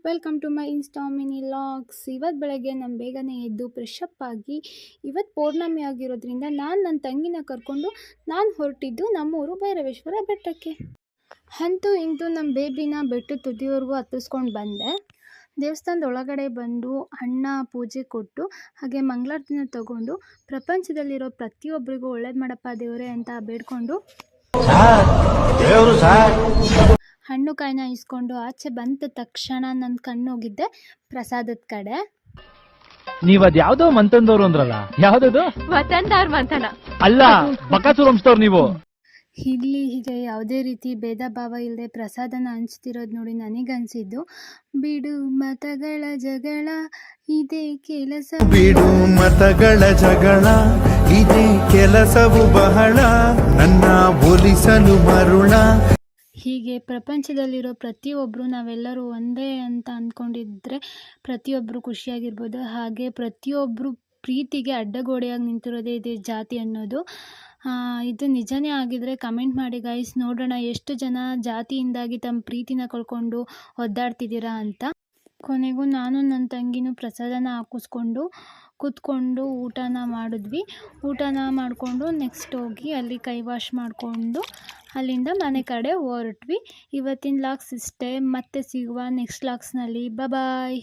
Welcome to my insta mini logs. ಇವತ್ತು ಬೆಳಗ್ಗೆ ನಾನು ಬೇಗನೆ ಎದ್ದು ಫ್ರೆಶಪ್ ಆಗಿ, ಇವತ್ತು ಪೌರ್ಣಮಿ ಆಗಿರೋದ್ರಿಂದ ನನ್ನ ತಂಗಿನ ಕರ್ಕೊಂಡು ನಾನು ಹೊರಟಿದ್ದು ನಮ್ಮೂರು ಭೈರವೇಶ್ವರ ಬೆಟ್ಟಕ್ಕೆ. ಅಂತೂ ಇಂತೂ ನಮ್ಮ ಬೇಬಿನ ಬೆಟ್ಟದ ತುದಿವರೆಗೂ ಹತ್ತಿಸ್ಕೊಂಡು ಬಂದೆ. ದೇವಸ್ಥಾನದ ಒಳಗಡೆ ಬಂದು ಅಣ್ಣ ಪೂಜೆ ಕೊಟ್ಟು ಹಾಗೆ ಮಂಗಳಾರತಿನ ತಗೊಂಡು ಪ್ರಪಂಚದಲ್ಲಿರೋ ಪ್ರತಿಯೊಬ್ಬರಿಗೂ ಒಳ್ಳೇದು ಮಾಡಪ್ಪ ದೇವರೇ ಅಂತ ಬೇಡ್ಕೊಂಡು ಹಣ್ಣು ಕಾಯಿನ ಇಸ್ಕೊಂಡು ಆಚೆ ಬಂದ ತಕ್ಷಣ ನನ್ನ ಕಣ್ಣೋಗಿದ್ದೆ ಪ್ರಸಾದದ ಕಡೆ. ನೀವ್ ಅದ್ ಯಾವ್ದೋ ಮಂತಂದವ್ರು ಅಂದ್ರಲ್ಲ, ಯಾವ್ದದು ಮಂತನ ಅಲ್ಲ, ಬಕಾಸುರ ವಂಶದವ್ರು ನೀವು. ಇಲ್ಲಿ ಹೀಗೆ ಯಾವುದೇ ರೀತಿ ಭೇದ ಭಾವ ಇಲ್ಲದೆ ಪ್ರಸಾದನ ಹಂಚ್ತಿರೋದು ನೋಡಿ ನನಗನ್ಸಿದ್ದು, ಬಿಡು ಮತಗಳ ಜಗಳ ಇದೇ ಕೆಲಸ, ಬಿಡು ಮತಗಳ ಜಗಳ ಇದೇ ಕೆಲಸವು ಬಹಳ, ನನ್ನ ಒಲಿಸಲು ಮರುಳ. ಹೀಗೆ ಪ್ರಪಂಚದಲ್ಲಿರೋ ಪ್ರತಿಯೊಬ್ಬರು ನಾವೆಲ್ಲರೂ ಒಂದೇ ಅಂತ ಅಂದ್ಕೊಂಡಿದ್ರೆ ಪ್ರತಿಯೊಬ್ಬರು ಖುಷಿಯಾಗಿರ್ಬೋದು. ಹಾಗೆ ಪ್ರತಿಯೊಬ್ಬರು ಪ್ರೀತಿಗೆ ಅಡ್ಡಗೋಡೆಯಾಗಿ ನಿಂತಿರೋದೇ ಇದೆ ಜಾತಿ ಅನ್ನೋದು. ಇದು ನಿಜನೇ ಆಗಿದ್ರೆ ಕಮೆಂಟ್ ಮಾಡಿ ಗೈಸ್, ನೋಡೋಣ ಎಷ್ಟು ಜನ ಜಾತಿಯಿಂದಾಗಿ ತಮ್ಮ ಪ್ರೀತಿನ ಕಳ್ಕೊಂಡು ಒದ್ದಾಡ್ತಿದ್ದೀರಾ ಅಂತ. ಕೊನೆಗೂ ನಾನು ನನ್ನ ತಂಗಿನೂ ಪ್ರಸಾದನ ಹಾಕಿಸ್ಕೊಂಡು ಕೂತ್ಕೊಂಡು ಊಟನ ಮಾಡಿದ್ವಿ. ಊಟನ ಮಾಡಿಕೊಂಡು ನೆಕ್ಸ್ಟ್ ಹೋಗಿ ಅಲ್ಲಿ ಕೈ ವಾಶ್ ಮಾಡಿಕೊಂಡು ಅಲ್ಲಿಂದ ಮನೆ ಕಡೆ ಹೊರಟ್ವಿ. ಇವತ್ತಿನ ಲಾಗ್ಸ್ ಇಷ್ಟೇ, ಮತ್ತೆ ಸಿಗುವ ನೆಕ್ಸ್ಟ್ ಲಾಗ್ಸ್ನಲ್ಲಿ. ಬಾಯ್.